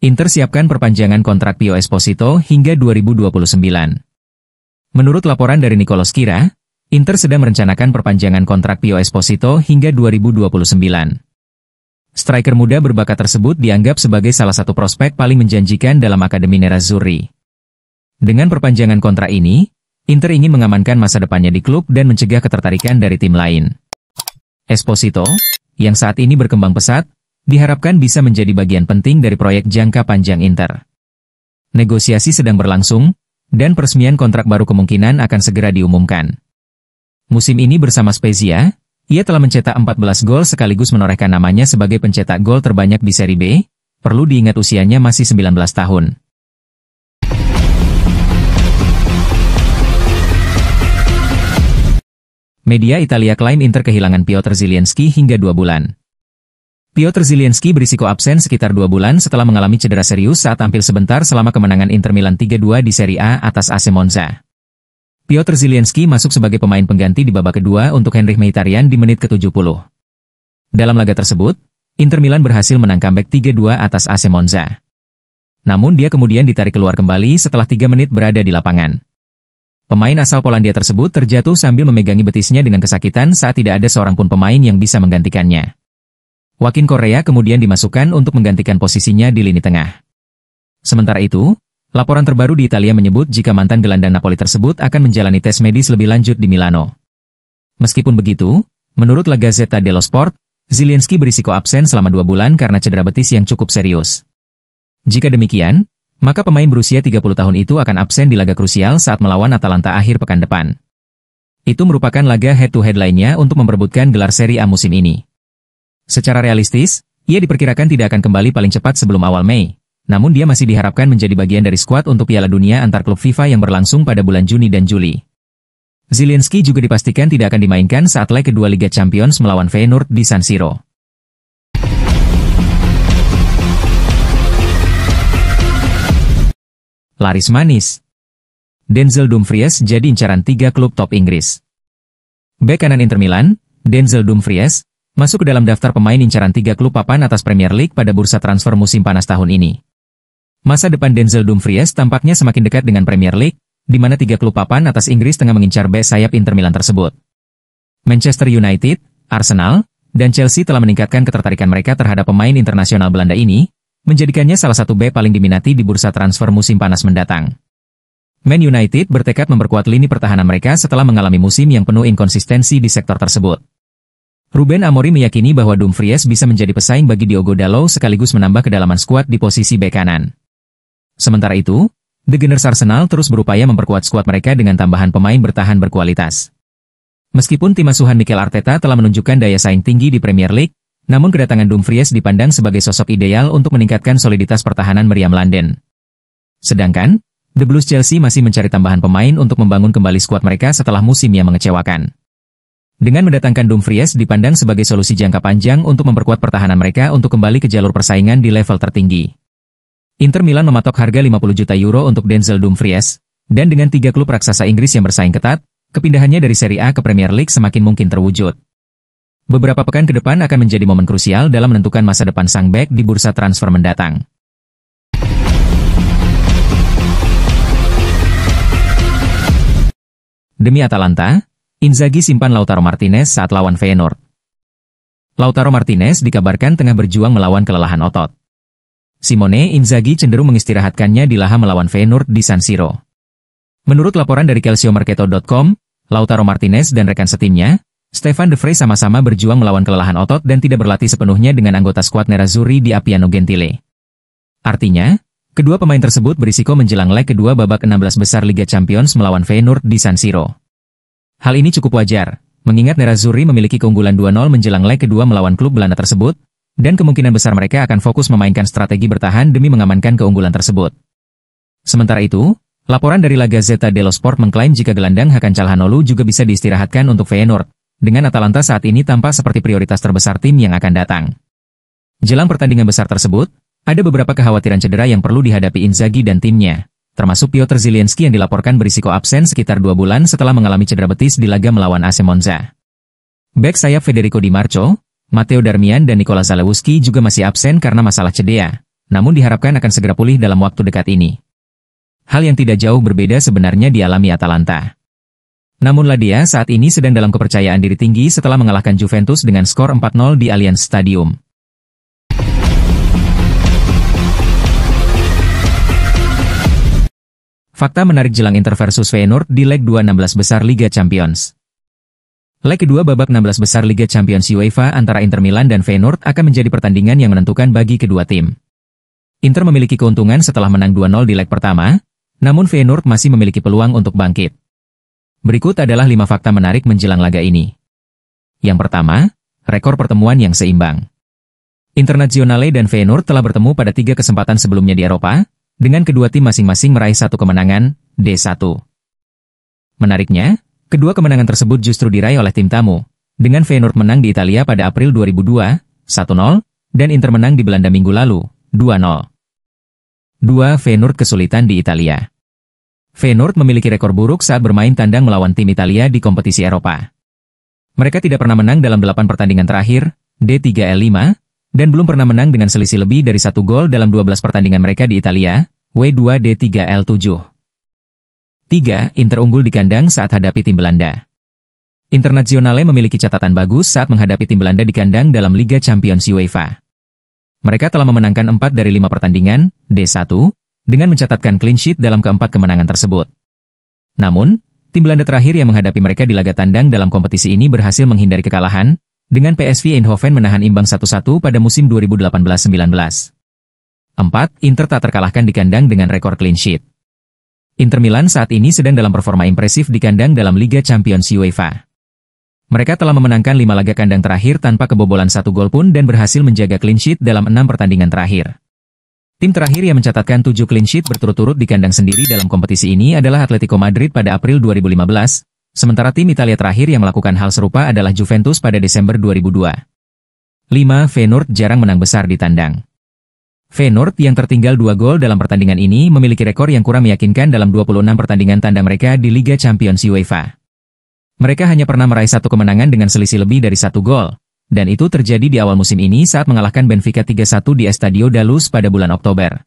Inter siapkan perpanjangan kontrak Pio Esposito hingga 2029. Menurut laporan dari Nicolò Schira, Inter sedang merencanakan perpanjangan kontrak Pio Esposito hingga 2029. Striker muda berbakat tersebut dianggap sebagai salah satu prospek paling menjanjikan dalam Akademi Nerazzurri. Dengan perpanjangan kontrak ini, Inter ingin mengamankan masa depannya di klub dan mencegah ketertarikan dari tim lain. Esposito, yang saat ini berkembang pesat, diharapkan bisa menjadi bagian penting dari proyek jangka panjang Inter. Negosiasi sedang berlangsung, dan peresmian kontrak baru kemungkinan akan segera diumumkan. Musim ini bersama Spezia, ia telah mencetak 14 gol sekaligus menorehkan namanya sebagai pencetak gol terbanyak di Serie B, perlu diingat usianya masih 19 tahun. Media Italia klaim Inter kehilangan Piotr Zielinski hingga 2 bulan. Piotr Zielinski berisiko absen sekitar 2 bulan setelah mengalami cedera serius saat tampil sebentar selama kemenangan Inter Milan 3-2 di Serie A atas AC Monza. Piotr Zielinski masuk sebagai pemain pengganti di babak kedua untuk Henrikh Mkhitaryan di menit ke-70. Dalam laga tersebut, Inter Milan berhasil menang comeback 3-2 atas AC Monza. Namun dia kemudian ditarik keluar kembali setelah 3 menit berada di lapangan. Pemain asal Polandia tersebut terjatuh sambil memegangi betisnya dengan kesakitan saat tidak ada seorang pun pemain yang bisa menggantikannya. Joaquin Correa kemudian dimasukkan untuk menggantikan posisinya di lini tengah. Sementara itu, laporan terbaru di Italia menyebut jika mantan gelandang Napoli tersebut akan menjalani tes medis lebih lanjut di Milano. Meskipun begitu, menurut La Gazzetta dello Sport, Zielinski berisiko absen selama 2 bulan karena cedera betis yang cukup serius. Jika demikian, maka pemain berusia 30 tahun itu akan absen di laga krusial saat melawan Atalanta akhir pekan depan. Itu merupakan laga head-to-head lainnya untuk memperebutkan gelar Serie A musim ini. Secara realistis, ia diperkirakan tidak akan kembali paling cepat sebelum awal Mei, namun dia masih diharapkan menjadi bagian dari skuad untuk Piala Dunia antar klub FIFA yang berlangsung pada bulan Juni dan Juli. Zielinski juga dipastikan tidak akan dimainkan saat leg kedua Liga Champions melawan Feyenoord di San Siro. Laris manis. Denzel Dumfries jadi incaran 3 klub top Inggris. Bek kanan Inter Milan, Denzel Dumfries, masuk ke dalam daftar pemain incaran 3 klub papan atas Premier League pada bursa transfer musim panas tahun ini. Masa depan Denzel Dumfries tampaknya semakin dekat dengan Premier League, di mana 3 klub papan atas Inggris tengah mengincar bek sayap Inter Milan tersebut. Manchester United, Arsenal, dan Chelsea telah meningkatkan ketertarikan mereka terhadap pemain internasional Belanda ini, menjadikannya salah satu bek paling diminati di bursa transfer musim panas mendatang. Man United bertekad memperkuat lini pertahanan mereka setelah mengalami musim yang penuh inkonsistensi di sektor tersebut. Ruben Amorim meyakini bahwa Dumfries bisa menjadi pesaing bagi Diogo Dalot sekaligus menambah kedalaman skuad di posisi bek kanan. Sementara itu, The Gunners Arsenal terus berupaya memperkuat skuad mereka dengan tambahan pemain bertahan berkualitas. Meskipun tim asuhan Mikel Arteta telah menunjukkan daya saing tinggi di Premier League, namun kedatangan Dumfries dipandang sebagai sosok ideal untuk meningkatkan soliditas pertahanan meriam London. Sedangkan, The Blues Chelsea masih mencari tambahan pemain untuk membangun kembali skuad mereka setelah musim yang mengecewakan. Dengan mendatangkan Dumfries dipandang sebagai solusi jangka panjang untuk memperkuat pertahanan mereka untuk kembali ke jalur persaingan di level tertinggi. Inter Milan mematok harga 50 juta euro untuk Denzel Dumfries, dan dengan 3 klub raksasa Inggris yang bersaing ketat, kepindahannya dari Serie A ke Premier League semakin mungkin terwujud. Beberapa pekan ke depan akan menjadi momen krusial dalam menentukan masa depan sang bek di bursa transfer mendatang. Demi Atalanta, Inzaghi simpan Lautaro Martinez saat lawan Feyenoord. Lautaro Martinez dikabarkan tengah berjuang melawan kelelahan otot. Simone Inzaghi cenderung mengistirahatkannya di laga melawan Feyenoord di San Siro. Menurut laporan dari calciomercato.com, Lautaro Martinez dan rekan setimnya, Stefan De Vrij sama-sama berjuang melawan kelelahan otot dan tidak berlatih sepenuhnya dengan anggota skuad Nerazzurri di Appiano Gentile. Artinya, kedua pemain tersebut berisiko menjelang leg kedua babak 16 besar Liga Champions melawan Feyenoord di San Siro. Hal ini cukup wajar, mengingat Nerazzurri memiliki keunggulan 2-0 menjelang leg kedua melawan klub Belanda tersebut, dan kemungkinan besar mereka akan fokus memainkan strategi bertahan demi mengamankan keunggulan tersebut. Sementara itu, laporan dari La Gazzetta dello Sport mengklaim jika gelandang Hakan Calhanoglu juga bisa diistirahatkan untuk Feyenoord, dengan Atalanta saat ini tampak seperti prioritas terbesar tim yang akan datang. Jelang pertandingan besar tersebut, ada beberapa kekhawatiran cedera yang perlu dihadapi Inzaghi dan timnya, termasuk Piotr Zielinski yang dilaporkan berisiko absen sekitar 2 bulan setelah mengalami cedera betis di laga melawan AC Monza. Bek sayap Federico Di Marco, Matteo Darmian dan Nikola Zalewski juga masih absen karena masalah cedera, namun diharapkan akan segera pulih dalam waktu dekat ini. Hal yang tidak jauh berbeda sebenarnya dialami Atalanta. Namun Ladia saat ini sedang dalam kepercayaan diri tinggi setelah mengalahkan Juventus dengan skor 4-0 di Allianz Stadium. Fakta menarik jelang Inter versus Feyenoord di leg 2 16 besar Liga Champions. Leg kedua babak 16 besar Liga Champions UEFA antara Inter Milan dan Feyenoord akan menjadi pertandingan yang menentukan bagi kedua tim. Inter memiliki keuntungan setelah menang 2-0 di leg pertama, namun Feyenoord masih memiliki peluang untuk bangkit. Berikut adalah 5 fakta menarik menjelang laga ini. Yang pertama, rekor pertemuan yang seimbang. Internazionale dan Feyenoord telah bertemu pada 3 kesempatan sebelumnya di Eropa, dengan kedua tim masing-masing meraih 1 kemenangan, D1. Menariknya, kedua kemenangan tersebut justru diraih oleh tim tamu, dengan Feyenoord menang di Italia pada April 2002, 1-0, dan Inter menang di Belanda minggu lalu, 2-0. 2. Feyenoord kesulitan di Italia. Feyenoord memiliki rekor buruk saat bermain tandang melawan tim Italia di kompetisi Eropa. Mereka tidak pernah menang dalam 8 pertandingan terakhir, D3L5, dan belum pernah menang dengan selisih lebih dari 1 gol dalam 12 pertandingan mereka di Italia, W2D3L7. 3. Inter unggul di kandang saat hadapi tim Belanda. Internazionale memiliki catatan bagus saat menghadapi tim Belanda di kandang dalam Liga Champions UEFA. Mereka telah memenangkan 4 dari 5 pertandingan, D1, dengan mencatatkan clean sheet dalam keempat kemenangan tersebut. Namun, tim Belanda terakhir yang menghadapi mereka di laga tandang dalam kompetisi ini berhasil menghindari kekalahan, dengan PSV Eindhoven menahan imbang 1-1 pada musim 2018-19. 4. Inter tak terkalahkan di kandang dengan rekor clean sheet. Inter Milan saat ini sedang dalam performa impresif di kandang dalam Liga Champions UEFA. Mereka telah memenangkan 5 laga kandang terakhir tanpa kebobolan 1 gol pun dan berhasil menjaga clean sheet dalam 6 pertandingan terakhir. Tim terakhir yang mencatatkan 7 clean sheet berturut-turut di kandang sendiri dalam kompetisi ini adalah Atletico Madrid pada April 2015, sementara tim Italia terakhir yang melakukan hal serupa adalah Juventus pada Desember 2002. 5. Feyenoord jarang menang besar di tandang. Feyenoord yang tertinggal 2 gol dalam pertandingan ini memiliki rekor yang kurang meyakinkan dalam 26 pertandingan tandang mereka di Liga Champions UEFA. Mereka hanya pernah meraih 1 kemenangan dengan selisih lebih dari 1 gol. Dan itu terjadi di awal musim ini saat mengalahkan Benfica 3-1 di Estadio da Luz pada bulan Oktober.